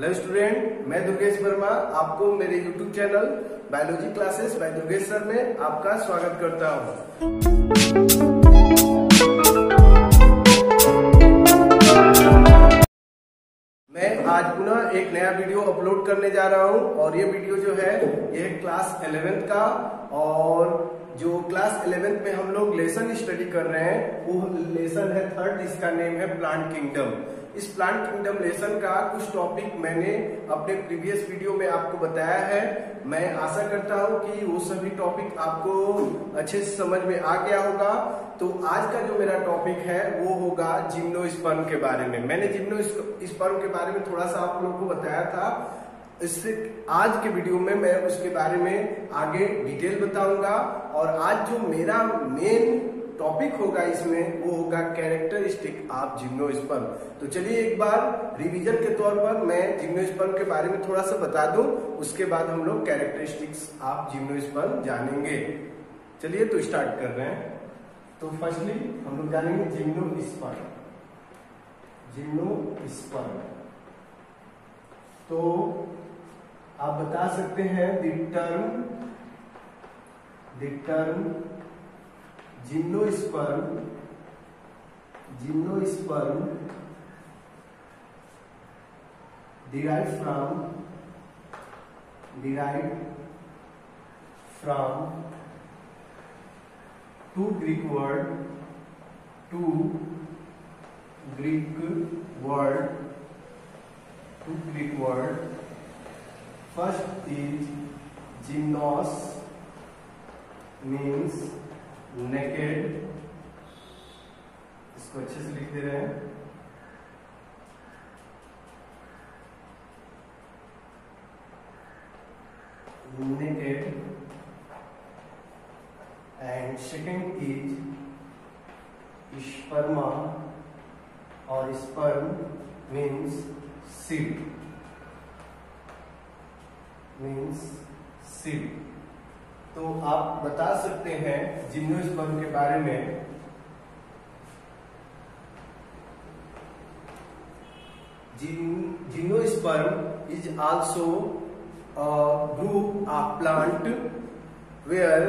Hello student, मैं दुर्गेश वर्मा आपको मेरे YouTube channel biology classes bye Durgesh sir में आपका स्वागत करता हूं। मैं आज पुनः एक नया वीडियो अपलोड करने जा रहा हूं और ये वीडियो जो है ये क्लास 11th का, और जो क्लास 11th में हम लोग लेसन स्टडी कर रहे हैं वो लेसन है 3rd, जिसका नेम है प्लांट किंगडम। इस प्लांट किंगडम लेसन का कुछ टॉपिक मैंने अपने प्रीवियस वीडियो में आपको बताया है। मैं आशा करता हूं कि वो सभी टॉपिक आपको अच्छे से समझ में आ गया होगा। तो आज का जो मेरा टॉपिक है वो होगा जिम्नोस्पर्म के बारे में। मैंने जिम्नोस्पर्म के बारे में थोड़ा सा आप लोगों को बताया था। इससे आज के वीडियो में मैं उसके बारे में आगे डिटेल बताऊंगा, और आज जो मेरा मेन टॉपिक होगा इसमें वो होगा कैरेक्टरिस्टिक ऑफ जिम्नोस्पर्म। तो चलिए एक बार रिवीजन के तौर पर मैं जिम्नोस्पर्म के बारे में थोड़ा सा बता दूं, उसके बाद हम लोग कैरेक्टरिस्टिक्स ऑफ जिम्नोस्पर्म जानेंगे। चलिए तो स्टार्ट कर रहे हैं। तो फर्स्टली हम लोग जानेंगे जिम्नोस्पर्म। जिम्नोस्पर्म तो आप बता सकते हैं the term gymnosperm derived from two Greek word. First is gymnos, means naked। इसको अच्छे से लिख दे रहे हैं। naked, and second is sperma, और sperm means seed। तो आप बता सकते हैं जिम्नोस्पर्म के बारे में। Gymnosperm is also a group of plant where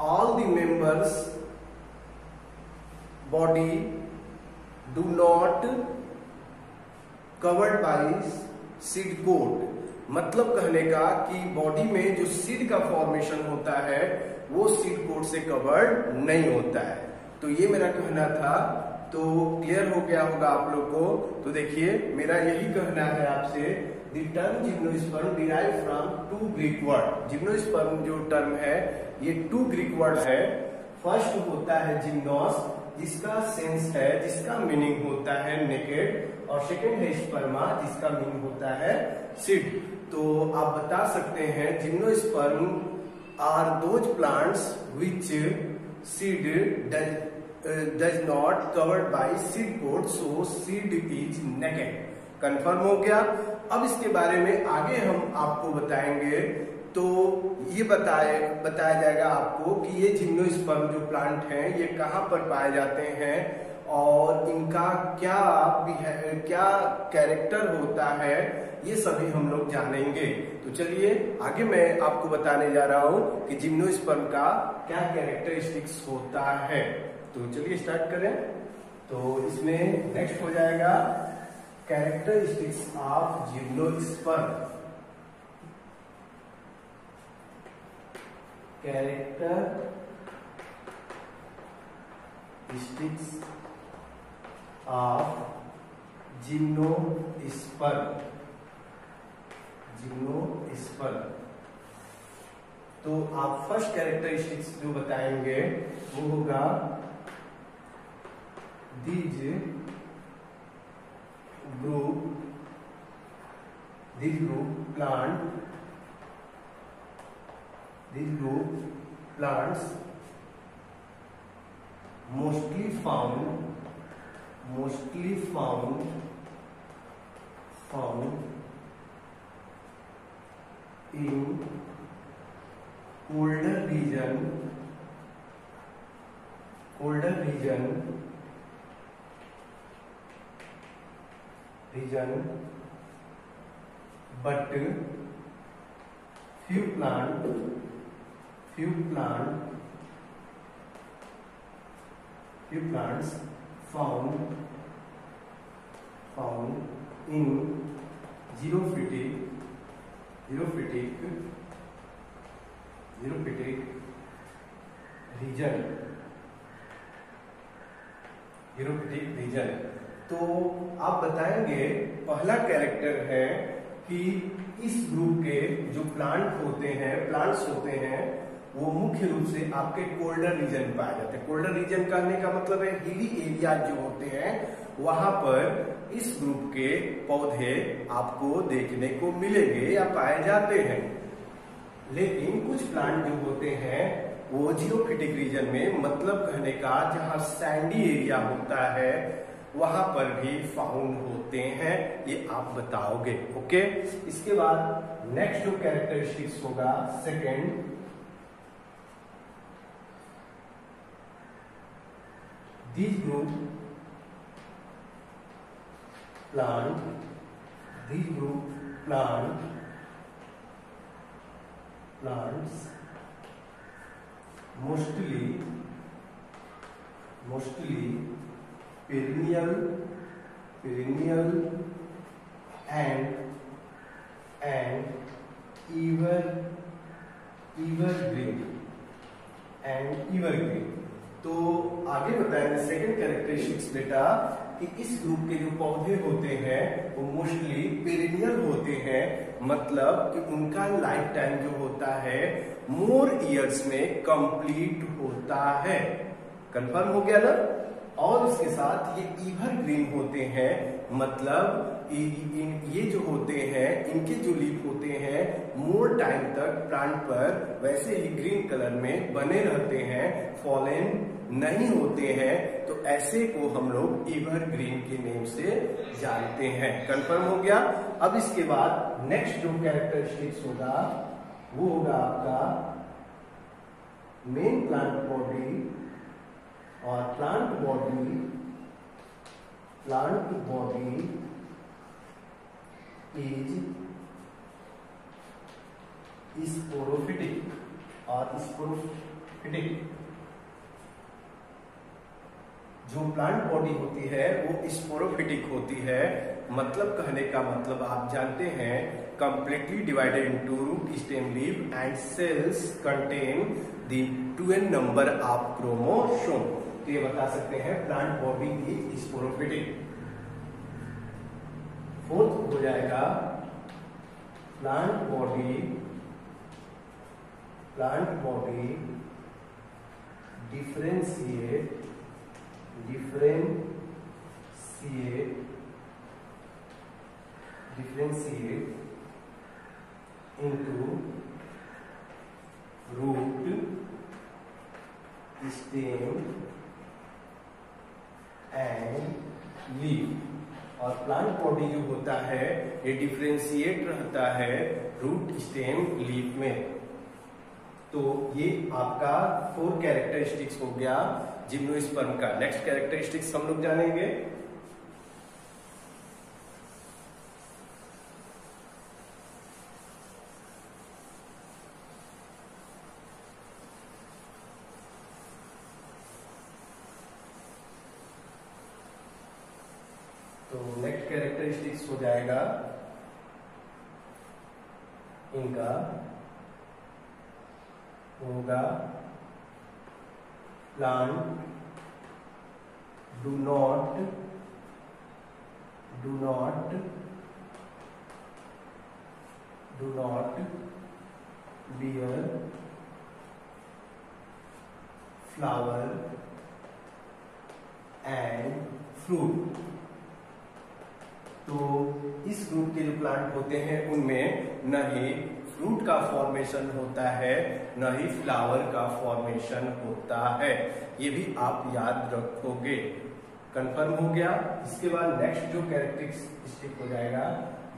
all the members body do not covered by seed coat. मतलब कहने का कि बॉडी में जो सीड का फॉर्मेशन होता है वो सीड कोट से कवर्ड नहीं होता है। तो ये मेरा कहना था। तो क्लियर हो गया होगा आप लोग को। तो देखिए मेरा यही कहना है आपसे, the term gymnosperm derive from two Greek word. Gymnosperm जो टर्म है ये 2 ग्रीक वर्ड है। फर्स्ट होता है जिम्नोस, जिसका सेंस है, जिसका मीनिंग होता है नेकेड, और सेकेंड है स्पर्मा, जिसका मीनिंग होता है सीड। तो आप बता सकते हैं gymnosperm are those plants which seed does not covered by seed coat, so seed is naked। Confirm हो गया। अब इसके बारे में आगे हम आपको बताएंगे। तो ये बताया जाएगा आपको कि ये जिम्नोस्पर्म जो प्लांट हैं ये कहाँ पर पाए जाते हैं और इनका क्या कैरेक्टर होता है, ये सभी हम लोग जानेंगे। तो चलिए आगे मैं आपको बताने जा रहा हूँ कि जिम्नोस्पर्म का क्या कैरेक्टरिस्टिक्स होता है। तो चलिए स्टार्ट करें। तो इसमें नेक्स्ट हो जाएगा characteristics of gymnosperm. Characteristics of gymnosperm. तो आप फर्स्ट कैरेक्टरिस्टिक्स जो बताएंगे वो होगा These group plants mostly found in colder region, but few plants found in xerophytic region. तो आप बताएंगे पहला कैरेक्टर है कि इस ग्रुप के जो प्लांट्स होते हैं वो मुख्य रूप से आपके कोल्डर रीजन में पाए जाते हैं। कोल्डर रीजन कहने का मतलब है हिली एरिया जो होते हैं वहां पर इस ग्रुप के पौधे आपको देखने को मिलेंगे या पाए जाते हैं। लेकिन कुछ प्लांट जो होते हैं वो जियोफिटिक रीजन में, मतलब कहने का जहां सैंडी एरिया होता है वहां पर भी फाउंड होते हैं, ये आप बताओगे। ओके, इसके बाद नेक्स्ट जो कैरेक्टरिस्टिक्स होगा second, these group plants mostly perennial and evergreen। तो आगे बताएंगे सेकंड कैरेक्टरिस्टिक्स बेटा कि इस ग्रुप के जो पौधे होते हैं वो मोस्टली पेरिनियल होते हैं, मतलब कि उनका लाइफ टाइम जो होता है मोर इयर्स में कंप्लीट होता है। कंफर्म हो गया ना। और इसके साथ ये एवरग्रीन होते हैं, मतलब ये जो होते हैं इनके जो लीफ होते हैं मोर टाइम तक प्लांट पर वैसे ही ग्रीन कलर में बने रहते हैं, फॉलन नहीं होते हैं। तो ऐसे को हम लोग एवरग्रीन के नेम से जानते हैं। कंफर्म हो गया। अब इसके बाद नेक्स्ट जो कैरेक्टरिस्टिक्स होगा वो होगा आपका मेन प्लांट बॉडी और प्लांट बॉडी इज स्पोरोफिटिक जो प्लांट बॉडी होती है वो स्पोरोफिटिक होती है, मतलब कहने का मतलब आप जानते हैं completely divided into root, stem, leaf and cells contain the 12 number of chromosome. तो ये बता सकते हैं plant body is sporophytic. Fourth हो जाएगा plant body differentiate into root, stem and leaf। और प्लांट बॉडी जो होता है ये डिफरेंशिएट रहता है रूट, स्टेम, लीफ में। तो ये आपका 4 कैरेक्टरिस्टिक्स हो गया जिम्नोस्पर्म का। नेक्स्ट कैरेक्टरिस्टिक्स हम लोग जानेंगे। तो नेक्स्ट कैरेक्टरिस्टिक्स हो जाएगा इनका होगा plant do not bear flower and fruit. तो इस ग्रुप के जो प्लांट होते हैं उनमें न ही फ्रूट का फॉर्मेशन होता है न ही फ्लावर का फॉर्मेशन होता है, ये भी आप याद रखोगे। कंफर्म हो गया। इसके बाद नेक्स्ट जो कैरेक्टरिस्टिक हो जाएगा,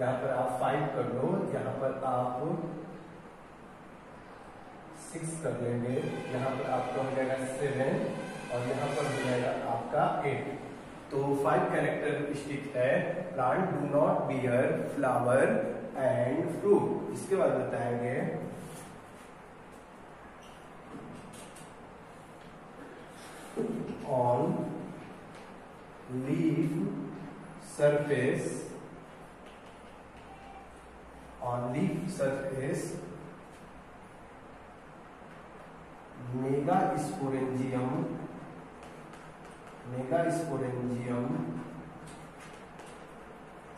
यहाँ पर आप 5 कर लो, यहाँ पर आप 6 कर लेंगे, यहाँ पर आपका हो जाएगा 7 और यहाँ पर हो जाएगा आपका 8। तो 5 कैरेक्टरिस्टिक है plant do not bear flower and fruit. इसके बाद बताएंगे on leaf surface, on leaf surface megasporangium, megasporangium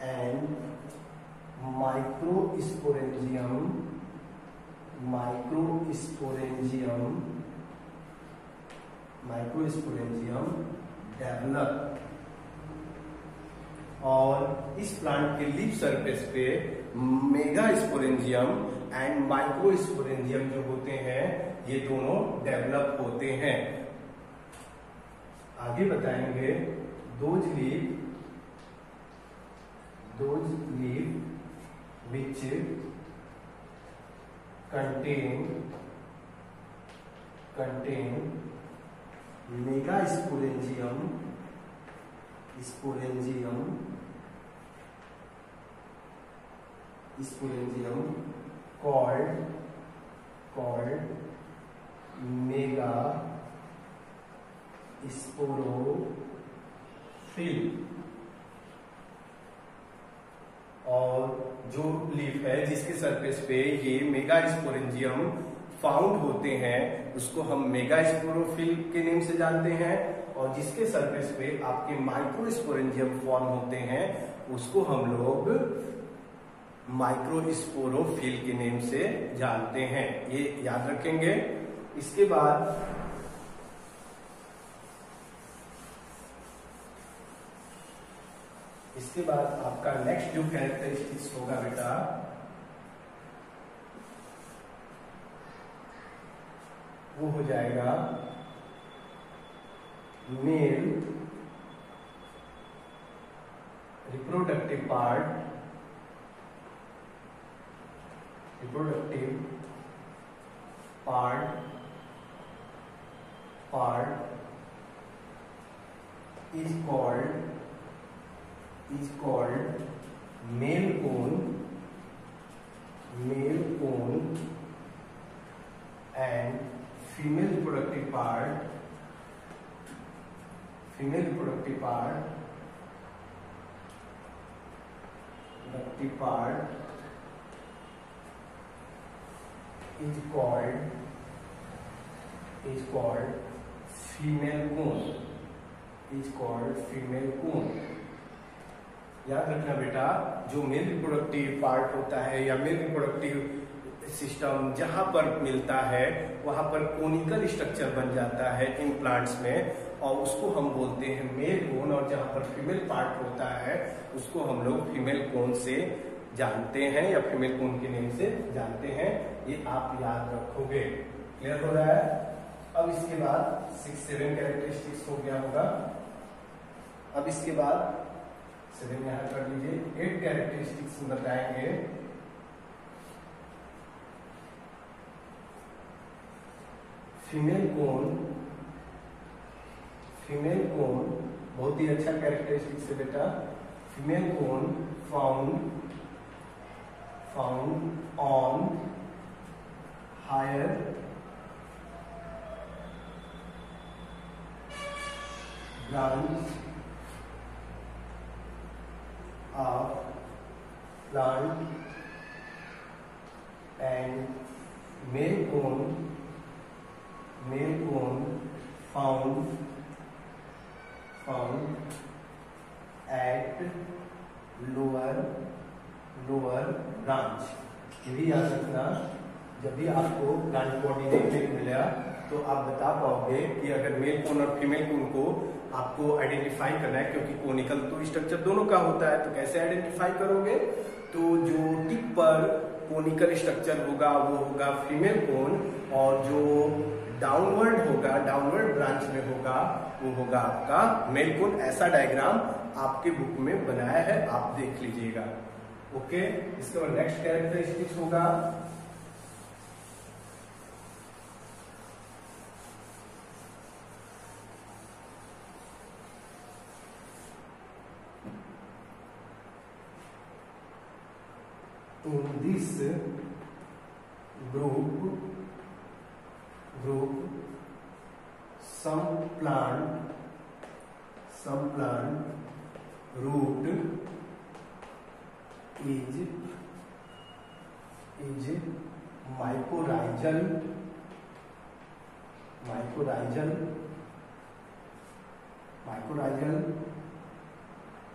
and microsporangium, microsporangium, microsporangium develop. और इस प्लांट के लीफ सरफेस पे मेगास्पोरेंजियम एंड माइक्रोस्पोरेंजियम जो होते हैं ये दोनों डेवलप होते हैं। आगे बताएंगे those leaf which contain megasporangium, sporangium called megasporophyll। और जो लीफ है जिसके सरफेस पे ये मेगास्पोरेंजियम फाउंड होते हैं उसको हम मेगास्पोरोफिल के नेम से जानते हैं, और जिसके सरफेस पे आपके माइक्रोस्पोरेंजियम फॉर्म होते हैं उसको हम लोग माइक्रोस्पोरोफिल के नेम से जानते हैं। ये याद रखेंगे। इसके बाद आपका नेक्स्ट जो कैरेक्टरिस्टिक्स होगा बेटा वो हो जाएगा male reproductive part is called male cone and female reproductive part is called female cone। याद रखना बेटा, जो मेल रिप्रोडक्टिव पार्ट होता है या मेल रिप्रोडक्टिव सिस्टम जहां पर मिलता है वहां पर कोनिकल स्ट्रक्चर बन जाता है इन प्लांट्स में, और उसको हम बोलते हैं मेल कोन, और जहां पर फीमेल पार्ट होता है उसको हम लोग फीमेल कोन से जानते हैं या फीमेल कोन के नेम से जानते हैं। ये आप याद रखोगे। क्लियर हो रहा है? अब इसके बाद 6-7 कैरेक्टरिस्टिक्स हो गया होगा। अब इसके बाद 7 यहां कर लीजिए। 8 कैरेक्टरिस्टिक्स बताएंगे। फीमेल कोन बहुत ही अच्छा कैरेक्टरिस्टिक्स है बेटा। Female cone found on higher branch of plant and male cone found at lower branch। ये भी याद रखना, जब भी आपको प्लांट बॉडी देखने को मिला तो आप बता पाओगे कि अगर मेल कोन और फीमेल कोन को आपको आइडेंटिफाई करना है, क्योंकि कोनिकल तो स्ट्रक्चर दोनों का होता है, तो कैसे आइडेंटिफाई करोगे? तो जो टिप पर कोनिकल स्ट्रक्चर होगा वो होगा फीमेल कोन, और जो डाउनवर्ड ब्रांच में होगा वो होगा आपका मेल कोन। ऐसा डायग्राम आपके बुक में बनाया है, आप देख लीजिएगा। ओके, इसके बाद नेक्स्ट कैरेक्टरिस्टिक्स होगा In this group some plant root is mycorrhizal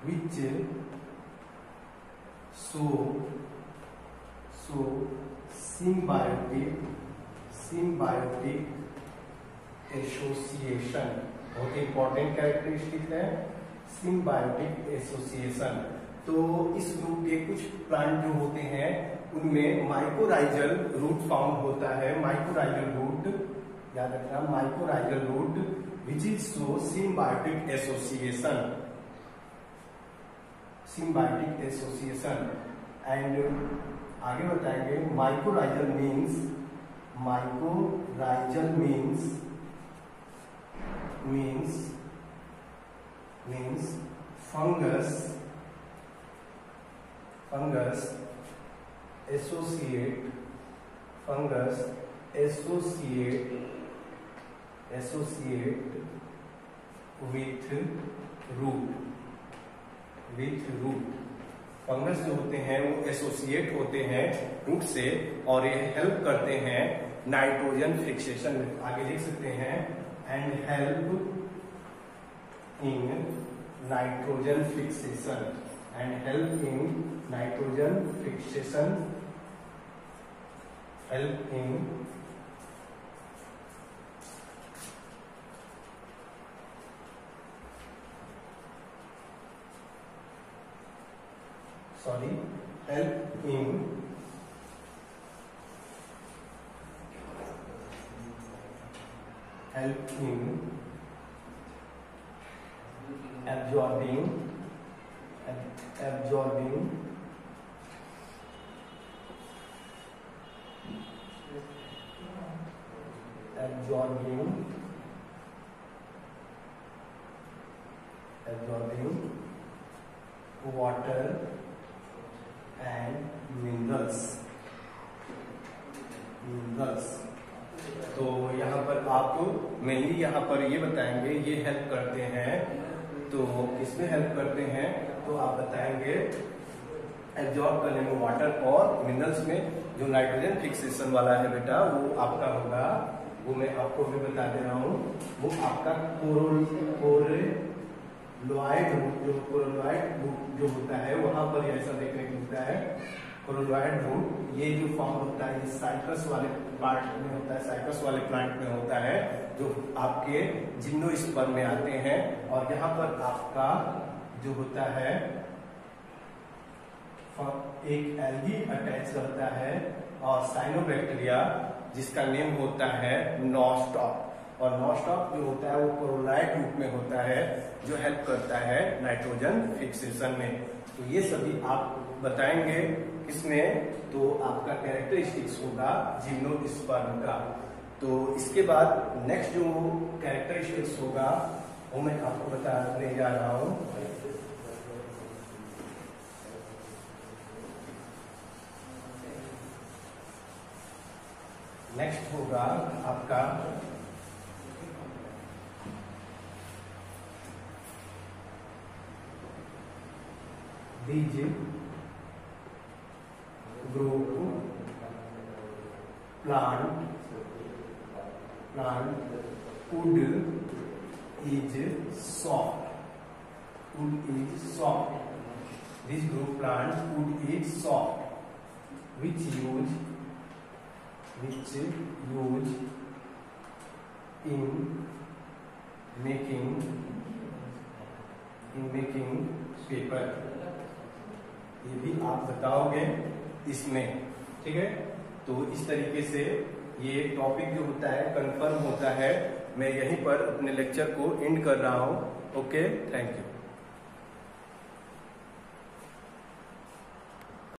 which show symbiotic association. बहुत इंपॉर्टेंट कैरेक्टरिस्टिक है सिम्बायोटिक एसोसिएशन। तो इस ग्रुप के कुछ प्लांट जो होते हैं उनमें माइकोराइजल रूट फाउंड होता है। माइकोराइजल रूट याद रखना, mycorrhizal root which is show symbiotic association and आगे बताएंगे mycorrhizal means fungus associate with root। Fungus जो होते हैं वो एसोसिएट होते हैं रूट से और ये हेल्प करते हैं नाइट्रोजन फिक्सेशन में। आगे लिख सकते हैं and help in nitrogen fixation help in absorbing water and minerals। तो यहाँ पर आप मेनली यहाँ पर ये बताएंगे ये हेल्प करते हैं। तो किसमें हेल्प करते हैं तो आप बताएंगे एब्जॉर्ब करने में वाटर और मिनरल्स में। जो नाइट्रोजन फिक्सेशन वाला है बेटा वो आपका होगा, वो मैं आपको भी बता दे रहा हूँ, वो आपका कोरोलॉइड रूट जो होता है वहां पर ऐसा देखने को मिलता है। कोरोलॉइड रूट ये जो फॉर्म होता है ये साइट्रस वाले प्लांट में होता है जो आपके जिम्नोस्पर्म में आते हैं। और यहाँ पर आपका जो होता है एक एल्गी अटैच रहता है और साइनोबैक्टीरिया जिसका नेम होता है नॉस्टॉक। और नॉस्टॉक जो होता है वो कोरोलॉइड रूट में होता है जो हेल्प करता है नाइट्रोजन फिक्सेशन में। तो ये सभी आप बताएंगे किसमें तो आपका कैरेक्टरिस्टिक्स होगा जिम्नोस्पर्म का। तो इसके बाद नेक्स्ट जो कैरेक्टरिस्टिक्स होगा वो मैं आपको बताने जा रहा हूं। नेक्स्ट होगा आपका बीज group plant wood is soft। This group plant wood is soft which use in making paper. ये भी आप बताओगे इसमें, ठीक है। तो इस तरीके से ये टॉपिक जो होता है कंफर्म होता है। मैं यहीं पर अपने लेक्चर को एंड कर रहा हूं। Okay, thank you.